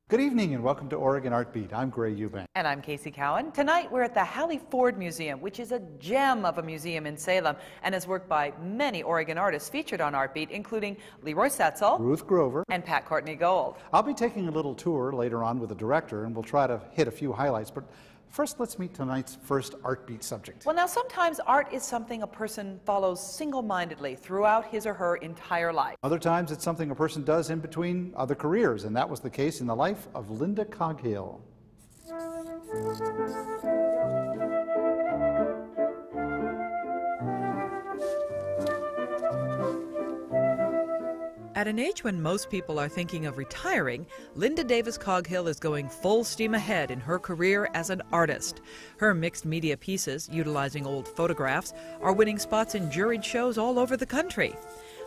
Good evening and welcome to Oregon Art Beat. I'm Gray Eubank. And I'm Casey Cowan. Tonight we're at the Hallie Ford Museum, which is a gem of a museum in Salem and has worked by many Oregon artists featured on Art Beat, including Leroy Setzel, Ruth Grover, and Pat Courtney Gold. I'll be taking a little tour later on with the director and we'll try to hit a few highlights, but first let's meet tonight's first Art Beat subject. Well, now sometimes art is something a person follows single-mindedly throughout his or her entire life. Other times it's something a person does in between other careers, and that was the case in the life of Linda Coghill. At an age when most people are thinking of retiring, Linda Davis Coghill is going full steam ahead in her career as an artist. Her mixed media pieces, utilizing old photographs, are winning spots in juried shows all over the country.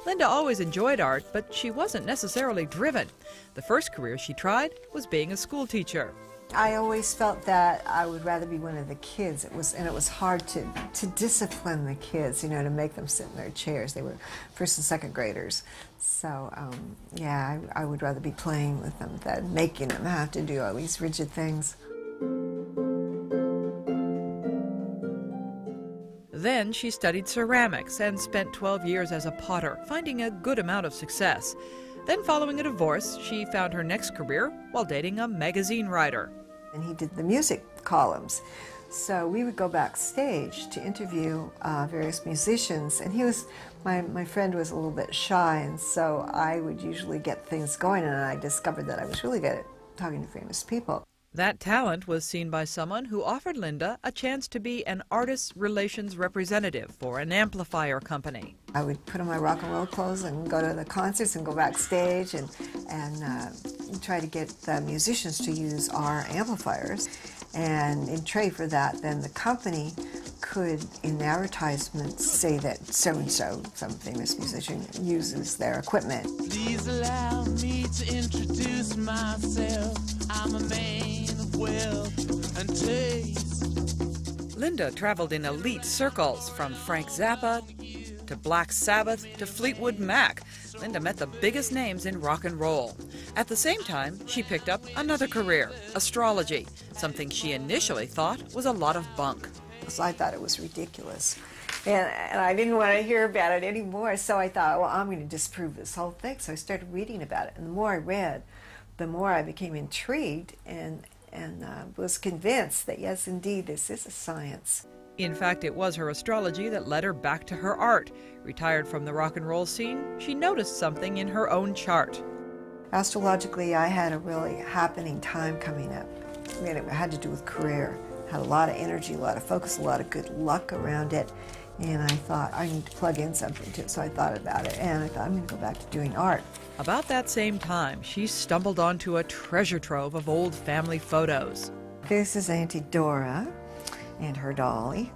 Linda always enjoyed art, but she wasn't necessarily driven. The first career she tried was being a school teacher. I always felt that I would rather be one of the kids. It was hard to discipline the kids, you know, to make them sit in their chairs. They were first and second graders. So, yeah, I would rather be playing with them than making them have to do all these rigid things. Then she studied ceramics and spent 12 years as a potter, finding a good amount of success. Then, following a divorce, she found her next career while dating a magazine writer. And he did the music columns. So we would go backstage to interview various musicians, and my friend was a little bit shy, and so I would usually get things going, and I discovered that I was really good at talking to famous people. That talent was seen by someone who offered Linda a chance to be an artist relations representative for an amplifier company. I would put on my rock and roll clothes and go to the concerts and go backstage and try to get the musicians to use our amplifiers. And in trade for that, then the company could, in the advertisements, say that so-and-so, some famous musician, uses their equipment. Please allow me to introduce myself. I'm a man of wealth and taste. Linda traveled in elite circles, from Frank Zappa to Black Sabbath to Fleetwood Mac. Linda met the biggest names in rock and roll. At the same time, she picked up another career, astrology, something she initially thought was a lot of bunk. So I thought it was ridiculous. And I didn't want to hear about it anymore, so I thought, well, I'm going to disprove this whole thing. So I started reading about it, and the more I read, the more I became intrigued and was convinced that, yes, indeed, this is a science. In fact, it was her astrology that led her back to her art. Retired from the rock and roll scene, she noticed something in her own chart. Astrologically, I had a really happening time coming up. I mean, it had to do with career. Had a lot of energy, a lot of focus, a lot of good luck around it. And I thought, I need to plug in something to it. So I thought about it, and I thought, I'm going to go back to doing art. About that same time, she stumbled onto a treasure trove of old family photos. This is Auntie Dora and her dolly.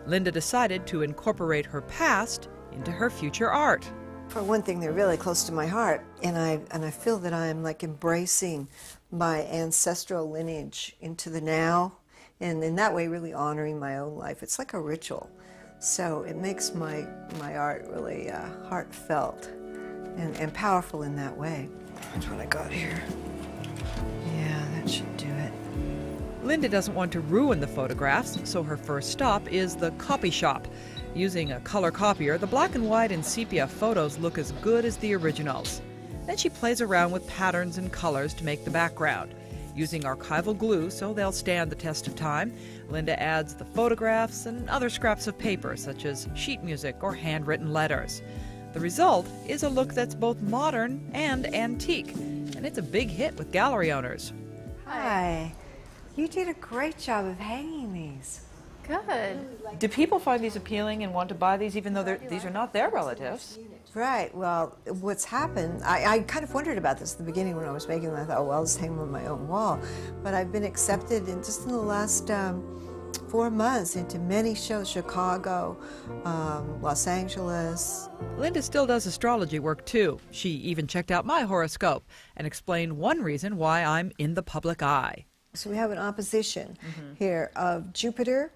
Linda decided to incorporate her past into her future art. For one thing, they're really close to my heart, and I feel that I'm like embracing my ancestral lineage into the now, and in that way really honoring my own life. It's like a ritual. So it makes my art really heartfelt and powerful in that way. That's what I got here. Yeah, that should do it. Linda doesn't want to ruin the photographs, so her first stop is the copy shop. Using a color copier, the black and white and sepia photos look as good as the originals. Then she plays around with patterns and colors to make the background. Using archival glue so they'll stand the test of time, Linda adds the photographs and other scraps of paper, such as sheet music or handwritten letters. The result is a look that's both modern and antique, and it's a big hit with gallery owners. Hi. You did a great job of hanging these. Good. Do people find these appealing and want to buy these, even though these are not their relatives? Right. Well, what's happened, I kind of wondered about this at the beginning when I was making them. I thought, well, I'll just hang them on my own wall. But I've been accepted just in the last 4 months into many shows, Chicago, Los Angeles. Linda still does astrology work too. She even checked out my horoscope and explained one reason why I'm in the public eye. So we have an opposition here of Jupiter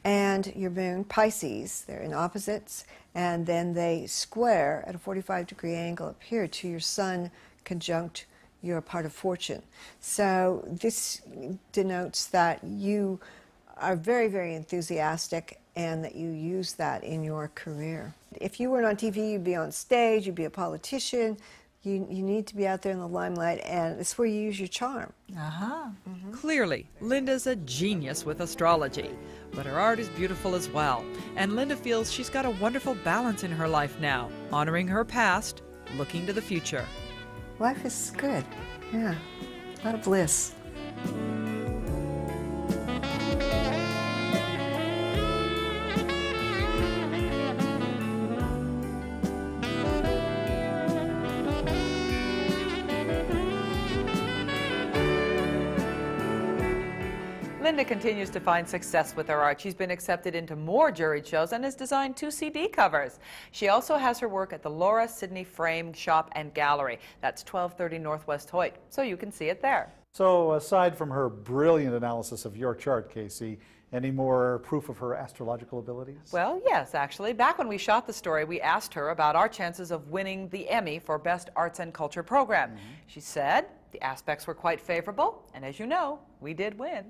and your moon, Pisces. They're in opposites, and then they square at a 45-degree angle up here to your sun conjunct you're a part of fortune. So this denotes that you are very, very enthusiastic and that you use that in your career. If you weren't on TV, you'd be on stage, you'd be a politician. You need to be out there in the limelight, and it's where you use your charm. Clearly, Linda's a genius with astrology, but her art is beautiful as well. And Linda feels she's got a wonderful balance in her life now, honoring her past, looking to the future. Life is good, yeah, a lot of bliss. Linda continues to find success with her art. She's been accepted into more juried shows and has designed 2 CD covers. She also has her work at the Laura Sidney Frame Shop and Gallery. That's 1230 Northwest Hoyt, so you can see it there. So aside from her brilliant analysis of your chart, Casey, any more proof of her astrological abilities? Well, yes, actually. Back when we shot the story, we asked her about our chances of winning the Emmy for Best Arts and Culture Program. She said the aspects were quite favorable, and as you know, we did win.